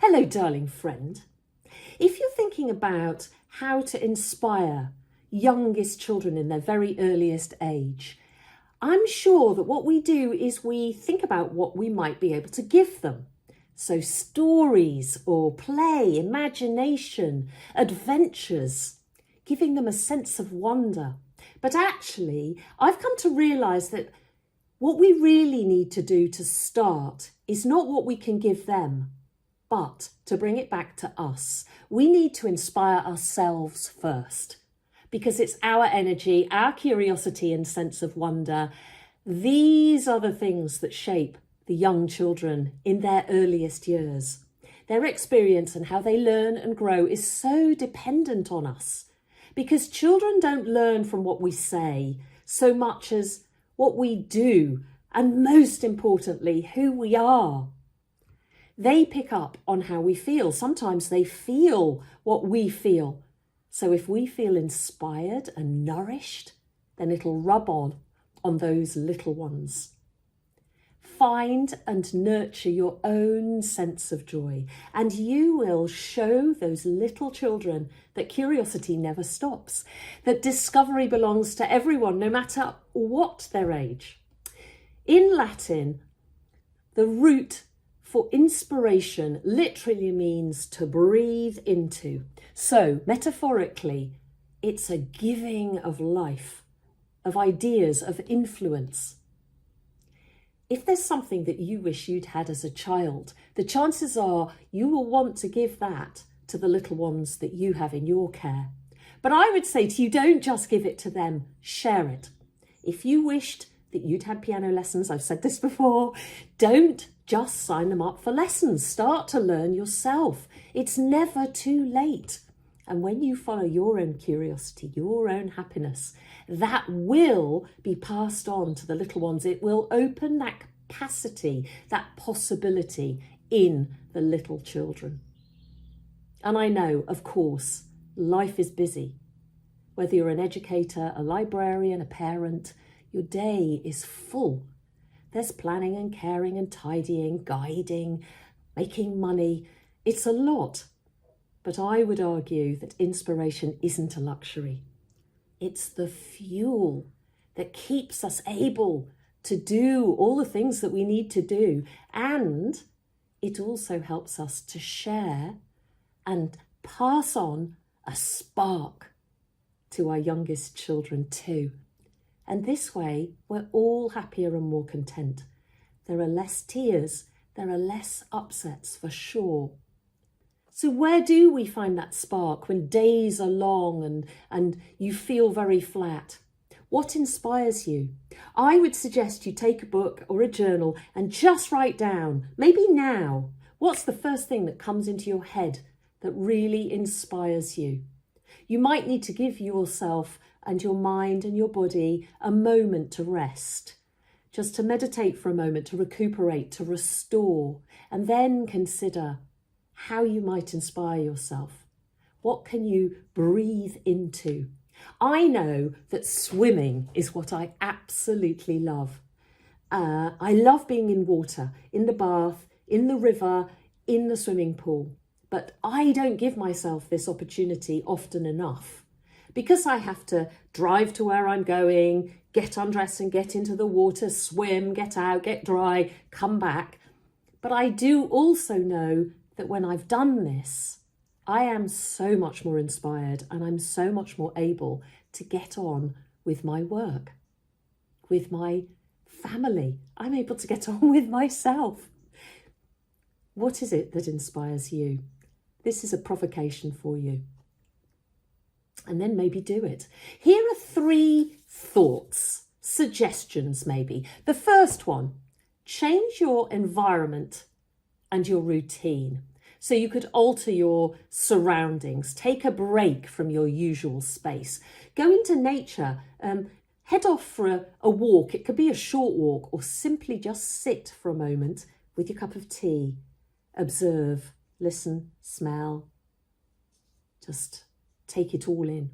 Hello, darling friend. If you're thinking about how to inspire youngest children in their very earliest age, I'm sure that what we do is we think about what we might be able to give them. So stories or play, imagination, adventures, giving them a sense of wonder. But actually, I've come to realise that what we really need to do to start is not what we can give them, but to bring it back to us. We need to inspire ourselves first, because it's our energy, our curiosity and sense of wonder. These are the things that shape the young children in their earliest years. Their experience and how they learn and grow is so dependent on us, because children don't learn from what we say so much as what we do, and most importantly, who we are. They pick up on how we feel. Sometimes they feel what we feel. So if we feel inspired and nourished, then it'll rub on those little ones. Find and nurture your own sense of joy, and you will show those little children that curiosity never stops, that discovery belongs to everyone, no matter what their age. In Latin, the root for inspiration literally means to breathe into. So, metaphorically, it's a giving of life, of ideas, of influence. If there's something that you wish you'd had as a child, the chances are you will want to give that to the little ones that you have in your care. But I would say to you, don't just give it to them, share it. If you wished that you'd had piano lessons, I've said this before, don't just sign them up for lessons. Start to learn yourself. It's never too late. And when you follow your own curiosity, your own happiness, that will be passed on to the little ones. It will open that capacity, that possibility in the little children. And I know, of course, life is busy. Whether you're an educator, a librarian, a parent, your day is full. There's planning and caring and tidying, guiding, making money. It's a lot. But I would argue that inspiration isn't a luxury. It's the fuel that keeps us able to do all the things that we need to do. And it also helps us to share and pass on a spark to our youngest children too. And this way, we're all happier and more content. There are less tears, there are less upsets for sure. So where do we find that spark when days are long and you feel very flat? What inspires you? I would suggest you take a book or a journal and just write down, maybe now, what's the first thing that comes into your head that really inspires you? You might need to give yourself and your mind and your body a moment to rest, just to meditate for a moment, to recuperate, to restore, and then consider how you might inspire yourself. What can you breathe into? I know that swimming is what I absolutely love. I love being in water, in the bath, in the river, in the swimming pool. But I don't give myself this opportunity often enough, because I have to drive to where I'm going, get undressed and get into the water, swim, get out, get dry, come back. But I do also know that when I've done this, I am so much more inspired and I'm so much more able to get on with my work, with my family. I'm able to get on with myself. What is it that inspires you? This is a provocation for you. And then maybe do it. Here are 3 thoughts, suggestions maybe. The first one, change your environment and your routine. So you could alter your surroundings, take a break from your usual space, go into nature, head off for a walk. It could be a short walk, or simply just sit for a moment with your cup of tea, observe, listen, smell, just take it all in.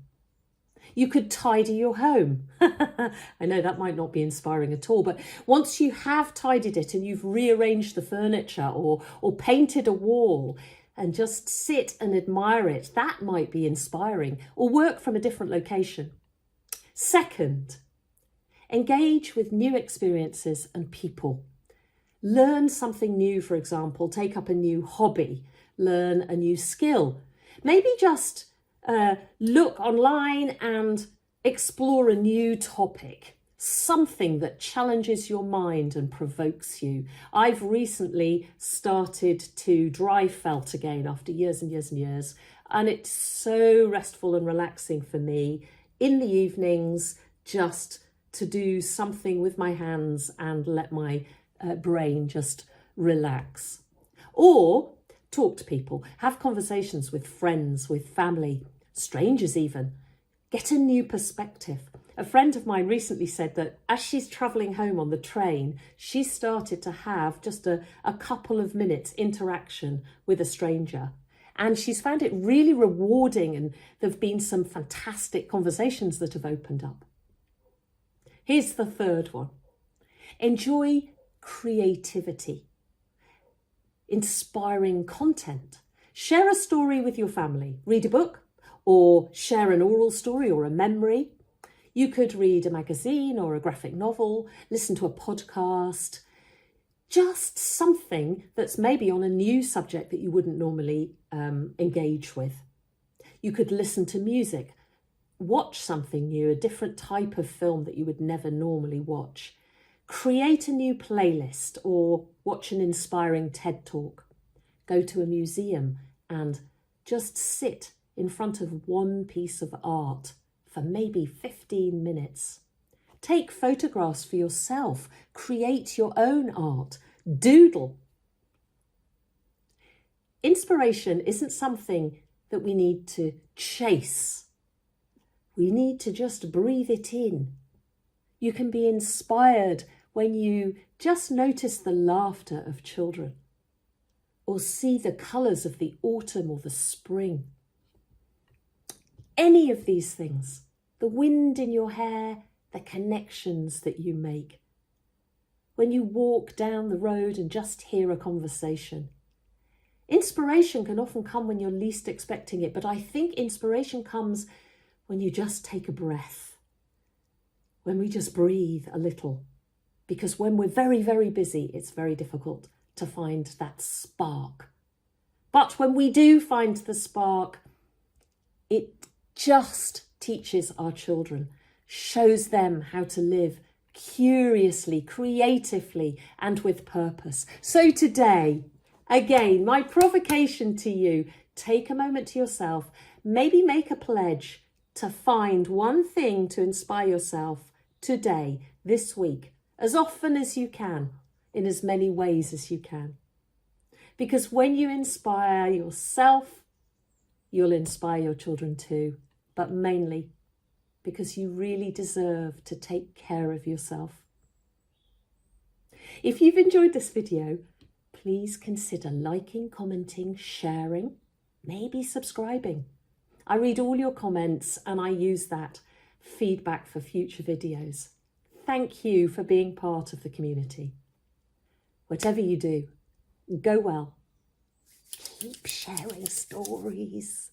You could tidy your home. I know that might not be inspiring at all, but once you have tidied it and you've rearranged the furniture or painted a wall, and just sit and admire it. That might be inspiring, or work from a different location. Second, engage with new experiences and people. Learn something new, for example, take up a new hobby, learn a new skill. Maybe just look online and explore a new topic, something that challenges your mind and provokes you. I've recently started to dry felt again after years and years and years, and it's so restful and relaxing for me in the evenings just to do something with my hands and let my brain just relax. Or talk to people, have conversations with friends, with family, strangers even. Get a new perspective. A friend of mine recently said that as she's travelling home on the train, she started to have just a couple of minutes interaction with a stranger. And she's found it really rewarding, and there have been some fantastic conversations that have opened up. Here's the third one. Enjoy creativity, inspiring content. Share a story with your family. Read a book, or share an oral story or a memory. You could read a magazine or a graphic novel, listen to a podcast, just something that's maybe on a new subject that you wouldn't normally engage with. You could listen to music, watch something new, a different type of film that you would never normally watch. Create a new playlist or watch an inspiring TED Talk. Go to a museum and just sit in front of one piece of art for maybe 15 minutes. Take photographs for yourself. Create your own art. Doodle. Inspiration isn't something that we need to chase. We need to just breathe it in. You can be inspired when you just notice the laughter of children, or see the colours of the autumn or the spring. Any of these things, the wind in your hair, the connections that you make. When you walk down the road and just hear a conversation. Inspiration can often come when you're least expecting it, but I think inspiration comes when you just take a breath, when we just breathe a little. Because when we're very, very busy, it's very difficult to find that spark. But when we do find the spark, it just teaches our children, shows them how to live curiously, creatively, and with purpose. So today, again, my provocation to you, take a moment to yourself, maybe make a pledge to find one thing to inspire yourself today, this week, as often as you can, in as many ways as you can. Because when you inspire yourself, you'll inspire your children too, but mainly because you really deserve to take care of yourself. If you've enjoyed this video, please consider liking, commenting, sharing, maybe subscribing. I read all your comments and I use that feedback for future videos. Thank you for being part of the community. Whatever you do, go well. Keep sharing stories.